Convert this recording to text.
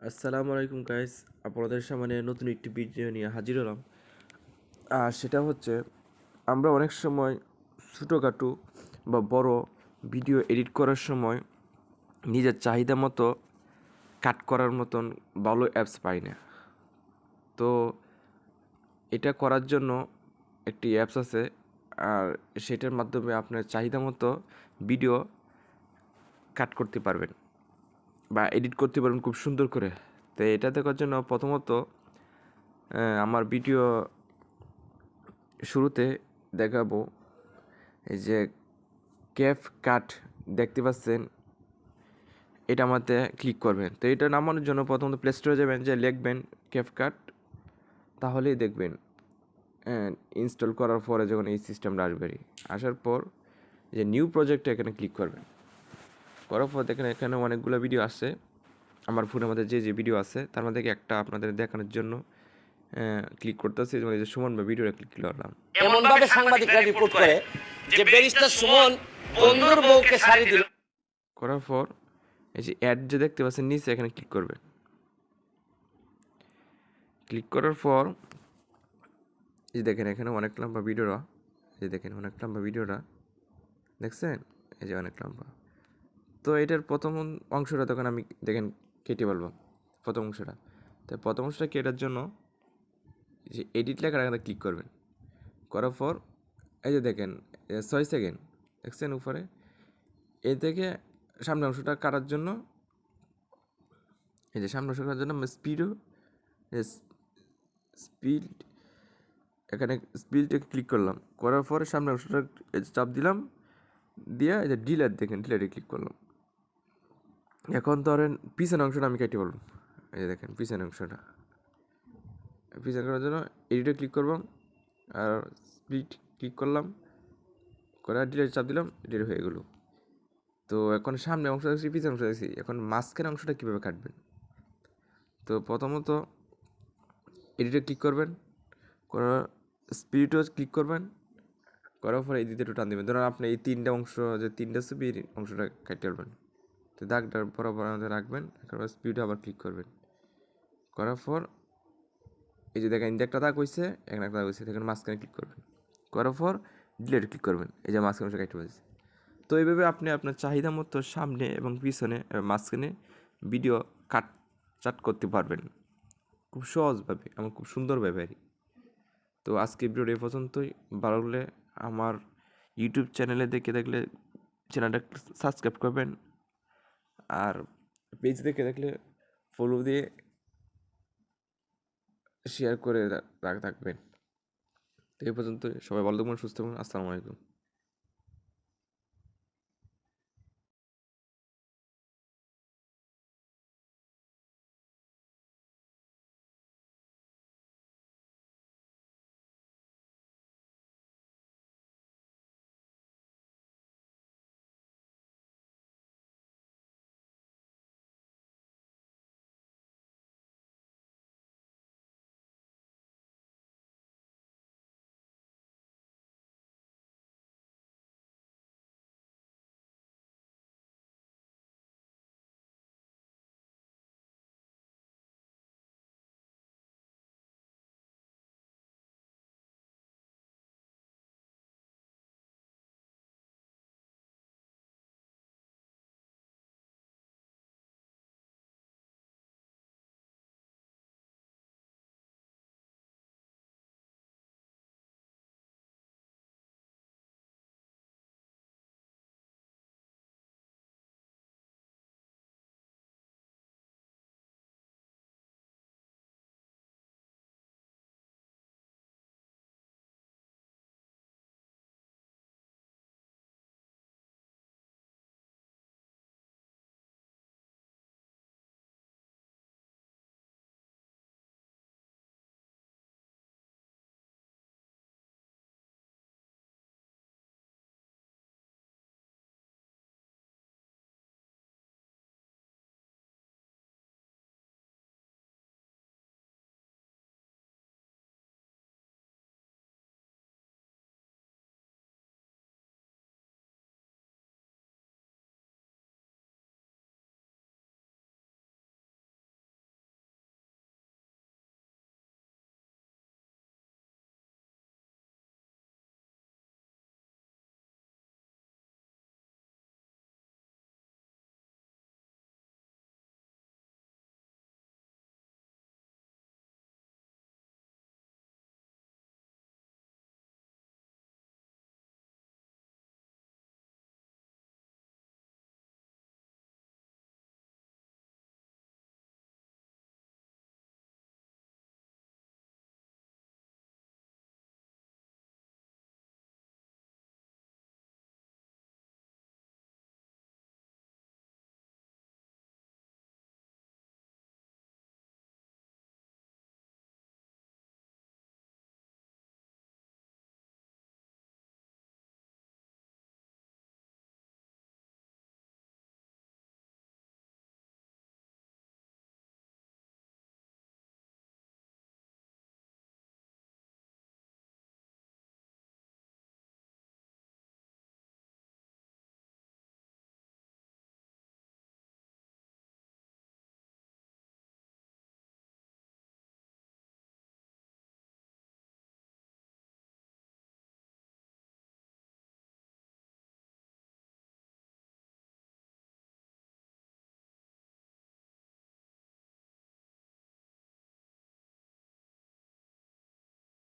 আসসালামু আলাইকুম গাইস, আপনাদের সামনে নতুন একটি ভিডিও নিয়ে হাজির হলাম। আর সেটা হচ্ছে আমরা অনেক সময় ছোটোখাটো বা বড় ভিডিও এডিট করার সময় নিজের চাহিদা মতো কাট করার মতন ভালো অ্যাপস পাই না। তো এটা করার জন্য একটি অ্যাপস আছে, আর সেটার মাধ্যমে আপনার চাহিদা মতো ভিডিও কাট করতে পারবেন বা এডিট করতে পারবেন খুব সুন্দর করে। তো এটা দেখার জন্য প্রথমত আমার ভিডিও শুরুতে দেখাবো এই যে ক্যাপ কাট দেখতে পাচ্ছেন, এটা আমাতে ক্লিক করবেন। তো এটা নামানোর জন্য প্রথমত প্লে স্টোরে যাবেন, যে লিখবেন ক্যাপ কাট, তাহলেই দেখবেন ইনস্টল করার পরে যখন এই সিস্টেমটা আসবে, আসার পর যে নিউ প্রজেক্টে এখানে ক্লিক করবেন। করার পর দেখেন এখানে অনেকগুলো ভিডিও আসছে। আমার ফোনের মধ্যে যে ভিডিও আছে তার মধ্যে একটা আপনাদের দেখানোর জন্য ক্লিক করতেছি, যেমন এই যে সুমন বা ভিডিওটা ক্লিক করলাম। এমন ভাবে সাংবাদিকরা রিপোর্ট করে যে ব্যারিস্টার সুমন বন্ধুর বউকে শাড়ি দিল। করার পর এই যে অ্যাড যে দেখতে পাচ্ছেন নিচে, এখানে ক্লিক করবেন। ক্লিক করার পর এই দেখেন এখানে অনেক লম্বা ভিডিওটা, এই দেখেন অনেক লম্বা ভিডিওটা দেখছেন, এই যে অনেক লম্বা। তো এটার প্রথম অংশটা তখন আমি দেখেন কেটে বলবো প্রথম অংশটা। তো প্রথম অংশটা কেটার জন্য যে এডিট লেখার এখানে ক্লিক করবেন। করার পর এই যে দেখেন 6 সেকেন্ড দেখছেন উপরে, এই থেকে সামনের অংশটা কাটার জন্য, এই যে সামনের অংশ কাটার জন্য স্পিড এখানে স্পিডে ক্লিক করলাম। করার পরে সামনের অংশটা চাপ দিলাম, দিয়ে এই যে ডিলেট দেখেন, ডিলেটে ক্লিক করলাম। এখন ধরেন পিছনের অংশটা আমি কেটে বললাম, এই যে দেখেন পিছনের অংশটা। পিছনে করার জন্য এডিটে ক্লিক করব, আর স্প্লিট ক্লিক করলাম, করে ডিলেট চাপ দিলাম, ডিলেট হয়ে গেলো। তো এখন সামনে অংশ দেখছি, পিছনের অংশ দেখছি, এখন মাঝখানে অংশটা কীভাবে কাটবেন। তো প্রথমত এডিটে ক্লিক করবেন, করার স্পিডও ক্লিক করবেন, করার পরে এই দিকে একটু টান দেবেন। ধরুন আপনি এই তিনটা অংশ, যে তিনটা ছবি, অংশটা কেটে ফেলবেন। তো দাগটা বরাবর আমাদের রাখবেন, এরপর স্পিডে আবার ক্লিক করবেন। করার পর এই যে দেখেন একটা দাগ হয়েছে, একটা দাগ হয়েছে, দেখেন মাঝখানে ক্লিক করবেন। করার পর ডিলেট ক্লিক করবেন, এই যে মাঝখানে অংশ কেটে ফেলছে। তো এইভাবে আপনি আপনার চাহিদা মতো সামনে এবং পিছনে মাঝখানে ভিডিও চাট করতে পারবেন খুব সহজভাবে এবং খুব সুন্দরভাবে আর কি। তো আজকে ভিডিওটা এই পর্যন্তই। ভালো লাগলে আমার ইউটিউব চ্যানেলে দেখলে চ্যানেলটা সাবস্ক্রাইব করবেন, আর পেজ দেখলে ফলো দিয়ে শেয়ার করে থাকবেন। তো এই পর্যন্ত, সবাই ভালো থাকবেন, সুস্থ থাকবেন। আসসালামু আলাইকুম।